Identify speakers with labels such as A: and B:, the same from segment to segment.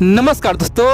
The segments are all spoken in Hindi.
A: नमस्कार दोस्तों,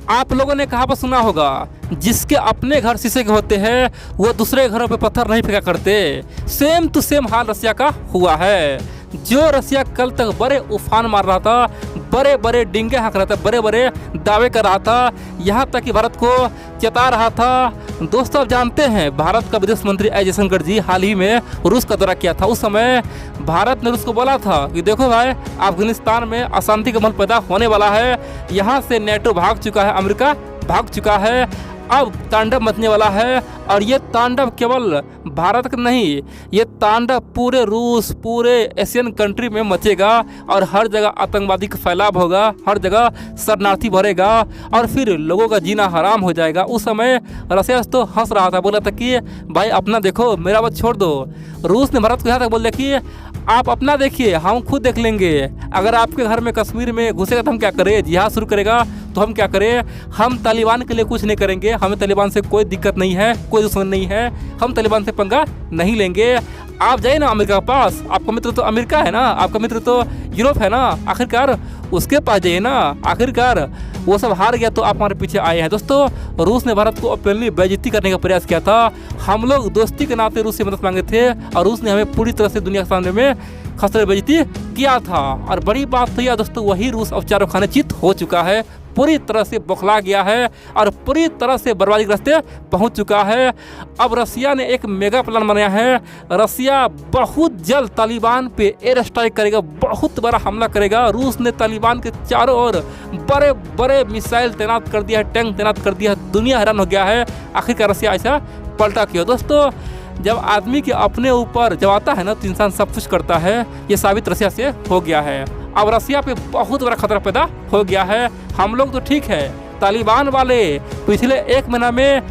A: आप लोगों ने कहावत सुना होगा, जिसके अपने घर शीशे के होते हैं वो दूसरे घरों पे पत्थर नहीं फेंका करते। सेम टू सेम हाल रसिया का हुआ है। जो रसिया कल तक बड़े उफान मार रहा था, बड़े बड़े डिंगे हाँक रहा था, बड़े बड़े दावे कर रहा था, यहाँ तक कि भारत को चेता रहा था। दोस्तों, आप जानते हैं भारत का विदेश मंत्री एस जयशंकर जी हाल ही में रूस का दौरा किया था। उस समय भारत ने रूस को बोला था कि देखो भाई, अफगानिस्तान में अशांति का माहौल पैदा होने वाला है, यहाँ से नेटो भाग चुका है, अमेरिका भाग चुका है, अब तांडव मचने वाला है। और ये तांडव केवल भारत का नहीं, ये तांडव पूरे रूस, पूरे एशियन कंट्री में मचेगा और हर जगह आतंकवादी का फैलाव होगा, हर जगह शरणार्थी भरेगा और फिर लोगों का जीना हराम हो जाएगा। उस समय रसिया तो हंस रहा था, बोला था कि भाई अपना देखो, मेरा बात छोड़ दो। रूस ने भारत को यहाँ तक बोल दिया कि आप अपना देखिए, हम खुद देख लेंगे। अगर आपके घर में कश्मीर में घुसेगा तो हम क्या करें, जिहाद शुरू करेगा तो हम क्या करें, हम तालिबान के लिए कुछ नहीं करेंगे, हमें तालिबान से कोई दिक्कत नहीं है, कोई दुश्मन नहीं है, हम तालिबान से पंगा नहीं लेंगे। आप जाइए ना अमेरिका के पास, आपका मित्र तो अमेरिका है ना, आपका मित्र तो यूरोप है ना, आखिरकार उसके पास जाइए ना। आखिरकार वो सब हार गया तो आप हमारे पीछे आए हैं। दोस्तों, रूस ने भारत को ओपनली बेइज्जती करने का प्रयास किया था। हम लोग दोस्ती के नाते रूस से मदद मांगे थे और रूस ने हमें पूरी तरह से दुनिया के सामने में खसरे बेइज्जती किया था। और बड़ी बात तो यह दोस्तों, वही रूस अब चारों खाने चित हो चुका है, पूरी तरह से बौखला गया है और पूरी तरह से बर्बादी के रास्ते पहुंच चुका है। अब रसिया ने एक मेगा प्लान बनाया है। रसिया बहुत जल्द तालिबान पे एयर स्ट्राइक करेगा, बहुत बड़ा हमला करेगा। रूस ने तालिबान के चारों ओर बड़े बड़े मिसाइल तैनात कर दिया है, टैंक तैनात कर दिया है। दुनिया हैरान हो गया है आखिरकार रसिया ऐसा पलटा क्यों। दोस्तों, जब आदमी के अपने ऊपर जब आता है ना तो इंसान सब कुछ करता है। ये साबित रसिया से हो गया है। अब रसिया पे बहुत बड़ा खतरा पैदा हो गया है। हम लोग तो ठीक है, तालिबान वाले पिछले एक महीना में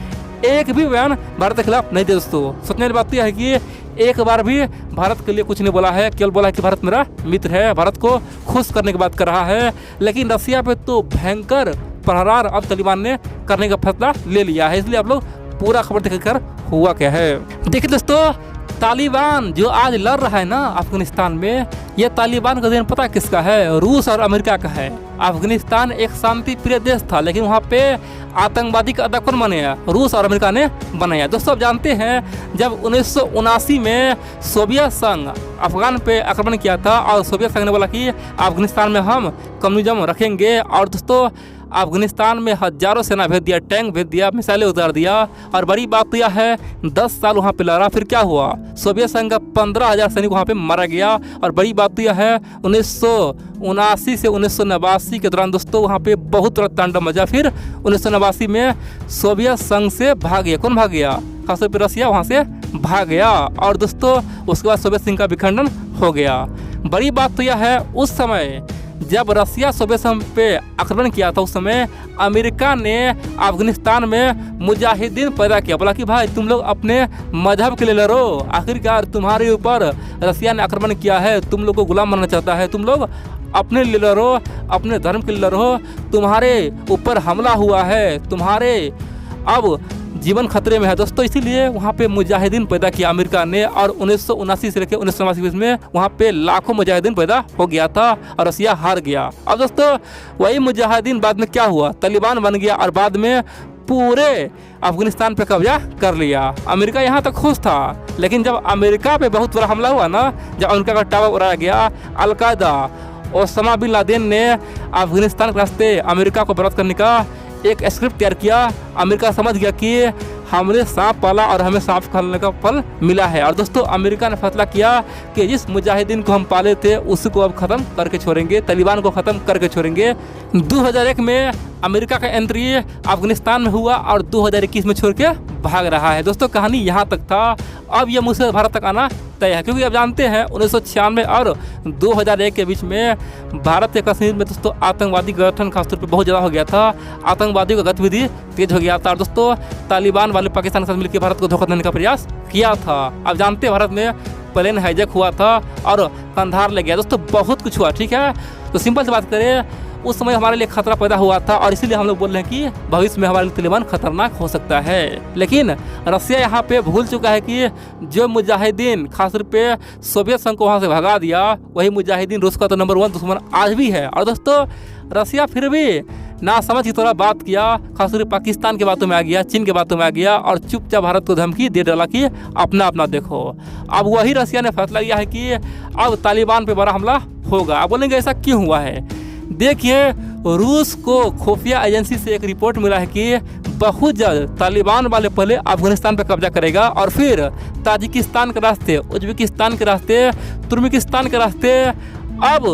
A: एक भी बयान भारत के खिलाफ नहीं दे। दोस्तों, सोचने वाली बात यह है कि एक बार भी भारत के लिए कुछ नहीं बोला है, केवल बोला है कि भारत मेरा मित्र है, भारत को खुश करने की बात कर रहा है। लेकिन रसिया पे तो भयंकर प्रहार अब तालिबान ने करने का फैसला ले लिया है। इसलिए आप लोग पूरा खबर देखकर हुआ क्या है। देखिए दोस्तों, तालिबान जो आज लड़ रहा है ना अफगानिस्तान में, ये तालिबान का दिन पता किसका है? रूस और अमेरिका का है। अफगानिस्तान एक शांति प्रिय देश था, लेकिन वहाँ पे आतंकवादी का अड्डा कौन बनाया? रूस और अमेरिका ने बनाया। दोस्तों, आप जानते हैं जब 1979 में सोवियत संघ अफगान पे आक्रमण किया था और सोवियत संघ ने बोला कि अफगानिस्तान में हम कम्युनिज्म रखेंगे। और दोस्तों, अफगानिस्तान में हजारों सेना भेज दिया, टैंक भेज दिया, मिसाइलें उतार दिया। और बड़ी बात तो यह है, 10 साल वहाँ पे लड़ा, फिर क्या हुआ? सोवियत संघ का 15,000 सैनिक वहाँ पे मारा गया। और बड़ी बात तो यह है, 1979 से 1989 के दौरान दोस्तों वहाँ पे बहुत बड़ा तांडव मचा। फिर 1989 में सोवियत संघ से भाग गया। कौन भाग गया? खासतौर पर रसिया वहाँ से भाग गया। और दोस्तों, उसके बाद सोवियत संघ का विखंडन हो गया। बड़ी बात तो यह है, उस समय जब रसिया सोवियत संघ पे आक्रमण किया था, उस समय अमेरिका ने अफगानिस्तान में मुजाहिदीन पैदा किया। बोला कि भाई तुम लोग अपने मजहब के लिए लड़ो, आखिरकार तुम्हारे ऊपर रसिया ने आक्रमण किया है, तुम लोग को गुलाम बनना चाहता है, तुम लोग अपने लिए लड़ो, अपने धर्म के लिए लड़ो, तुम्हारे ऊपर हमला हुआ है, तुम्हारे अब जीवन खतरे में है। दोस्तों, इसीलिए वहाँ पे मुजाहिदीन पैदा किया अमेरिका ने। और 1979 से लेकर 1989 में वहाँ पे लाखों मुजाहिदीन पैदा हो गया था और रसिया हार गया। अब दोस्तों, वही मुजाहिदीन बाद में क्या हुआ? तालिबान बन गया और बाद में पूरे अफगानिस्तान पे कब्जा कर लिया। अमेरिका यहाँ तक खुश था, लेकिन जब अमेरिका पे बहुत बड़ा हमला हुआ ना, जब अमेरिका का टावर उड़ाया गया, अलकायदा ओसामा बिन लादेन ने अफगानिस्तान के रास्ते अमेरिका को बर्बाद करने का एक स्क्रिप्ट तैयार किया। अमेरिका समझ गया कि हमने सांप पाला और हमें सांप खाने का फल मिला है। और दोस्तों, अमेरिका ने फैसला किया कि जिस मुजाहिदीन को हम पाले थे उसको अब ख़त्म करके छोड़ेंगे, तालिबान को ख़त्म करके छोड़ेंगे। 2001 में अमेरिका का एंट्री अफगानिस्तान में हुआ और 2021 में छोड़ के भाग रहा है। दोस्तों, कहानी यहाँ तक था। अब यह मुझसे भारत तक आना तय है, क्योंकि आप जानते हैं 1996 और 2001 के बीच में भारत के कश्मीर में दोस्तों आतंकवादी गठन खासतौर पर बहुत ज़्यादा हो गया था। आतंकवादी का गतिविधि तेज हो गया था। और दोस्तों, तालिबान वाले पाकिस्तान के साथ मिलकर भारत को धोखा देने का प्रयास किया था। अब जानते हैं भारत में प्लेन हाईजैक हुआ था और कंधार ले गया। दोस्तों, बहुत कुछ हुआ, ठीक है। तो सिंपल सी बात करें, उस समय हमारे लिए खतरा पैदा हुआ था और इसीलिए हम लोग बोल रहे हैं कि भविष्य में हमारे लिए तालिबान खतरनाक हो सकता है। लेकिन रसिया यहाँ पे भूल चुका है कि जो मुजाहिदीन खासतौर पे सोवियत संघ को वहाँ से भगा दिया, वही मुजाहिदीन रूस का तो नंबर 1 दुश्मन आज भी है। और दोस्तों, रसिया फिर भी ना समझ की तरह बात किया, खासकर पाकिस्तान की बातों में आ गया, चीन की बातों में आ गया और चुपचाप भारत को धमकी दे डाला कि अपना अपना देखो। अब वही रसिया ने फैसला किया है कि अब तालिबान पे बड़ा हमला होगा। अब बोलेंगे ऐसा क्यों हुआ है? देखिए, रूस को खुफिया एजेंसी से एक रिपोर्ट मिला है कि बहुत जल्द तालिबान वाले पहले अफगानिस्तान पर कब्जा करेगा और फिर ताजिकिस्तान के रास्ते, उज्बेकिस्तान के रास्ते, तुर्कमेनिस्तान के रास्ते अब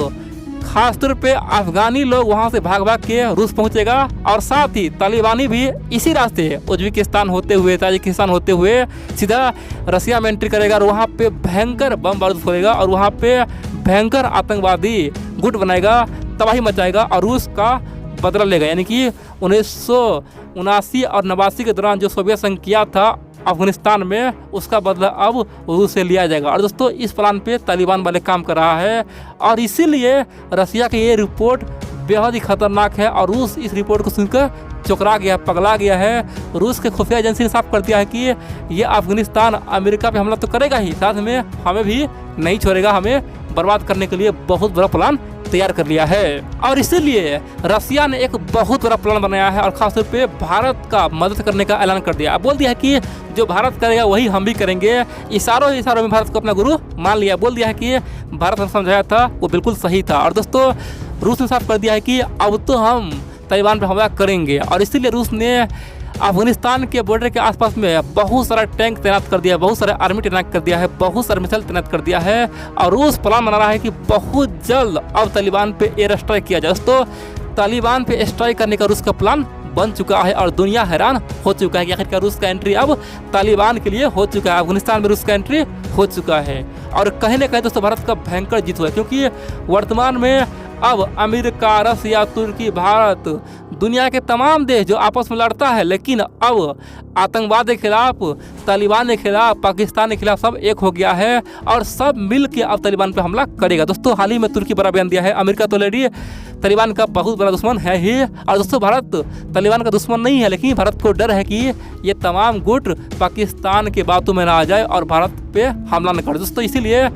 A: खासतौर पे अफगानी लोग वहाँ से भाग भाग के रूस पहुँचेगा और साथ ही तालिबानी भी इसी रास्ते उज्बेकिस्तान होते हुए, ताजिकिस्तान होते हुए सीधा रसिया में एंट्री करेगा और वहाँ पे भयंकर बम बारूद फोड़ेगा और वहाँ पे भयंकर आतंकवादी गुट बनाएगा, तबाही मचाएगा और रूस का बदला लेगा। यानी कि 1979 और 89 के दौरान जो सोवियत संघ किया था अफगानिस्तान में, उसका बदला अब रूस से लिया जाएगा। और दोस्तों, इस प्लान पे तालिबान वाले काम कर रहा है और इसीलिए रसिया की ये रिपोर्ट बेहद ही खतरनाक है और रूस इस रिपोर्ट को सुनकर चौकरा गया, पगला गया है। रूस के खुफिया एजेंसी ने साफ कर दिया है कि ये अफगानिस्तान अमेरिका पे हमला तो करेगा ही, साथ में हमें भी नहीं छोड़ेगा, हमें बर्बाद करने के लिए बहुत बड़ा प्लान तैयार कर लिया है। और इसीलिए रसिया ने एक बहुत बड़ा प्लान बनाया है और खासतौर पे भारत का मदद करने का ऐलान कर दिया। बोल दिया है कि जो भारत करेगा वही हम भी करेंगे। इशारों में भारत को अपना गुरु मान लिया। बोल दिया है कि भारत ने समझाया था वो बिल्कुल सही था। और दोस्तों, रूस ने साफ कर दिया है कि अब तो हम तालिबान पर हमला करेंगे और इसीलिए रूस ने अफगानिस्तान के बॉर्डर के आसपास में बहुत सारा टैंक तैनात कर दिया है, बहुत सारा आर्मी तैनात कर दिया है, बहुत सारे मिसाइल तैनात कर दिया है और रूस प्लान बना रहा है कि बहुत जल्द अब तालिबान पे एयर स्ट्राइक किया जाए। दोस्तों, तालिबान पे स्ट्राइक करने का रूस का प्लान बन चुका है और दुनिया हैरान हो चुका है कि आखिरकार रूस का एंट्री अब तालिबान के लिए हो चुका है। अफगानिस्तान में रूस का एंट्री हो चुका है और कहीं ना कहीं दोस्तों भारत का भयंकर जीत हुआ है, क्योंकि वर्तमान में अब अमेरिका, रसिया, तुर्की, भारत, दुनिया के तमाम देश जो आपस में लड़ता है, लेकिन अब आतंकवाद के खिलाफ, तालिबान के खिलाफ, पाकिस्तान के खिलाफ सब एक हो गया है और सब मिल के अब तालिबान पे हमला करेगा। दोस्तों, हाल ही में तुर्की बड़ा बयान दिया है, अमेरिका तो ऑलरेडी तालिबान का बहुत बड़ा दुश्मन है ही। और दोस्तों, भारत तालिबान का दुश्मन नहीं है, लेकिन भारत को डर है कि ये तमाम गुट पाकिस्तान के बातों में ना आ जाए और भारत पे हमला न करे। दोस्तों, इसीलिए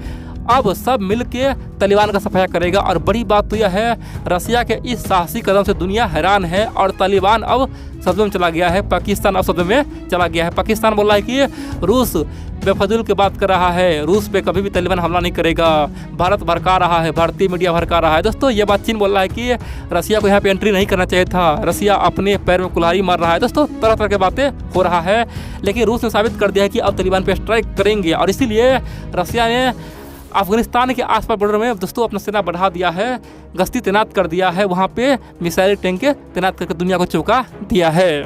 A: अब सब मिल के तालिबान का सफाया करेगा। और बड़ी बात तो यह है, रसिया के इस साहसी कदम से दुनिया हैरान है और तालिबान अब सदमे में चला गया है, पाकिस्तान अब सदमे में चला गया है। पाकिस्तान बोल रहा है कि रूस बेफजूल की बात कर रहा है, रूस पे कभी भी तालिबान हमला नहीं करेगा, भारत भड़का रहा है, भारतीय मीडिया भड़का रहा है। दोस्तों, ये बात चीन बोल रहा है कि रसिया को यहाँ पे एंट्री नहीं करना चाहिए था, रसिया अपने पैर में कुल्हाड़ी मार रहा है। दोस्तों, तरह तरह की बातें हो रहा है, लेकिन रूस ने साबित कर दिया है कि अब तालिबान पे स्ट्राइक करेंगे और इसीलिए रसिया ने अफगानिस्तान के आसपास बॉर्डर में दोस्तों अपना सेना बढ़ा दिया है, गश्ती तैनात कर दिया है, वहाँ पे मिसाइल टैंक तैनात करके दुनिया को चौंका दिया है।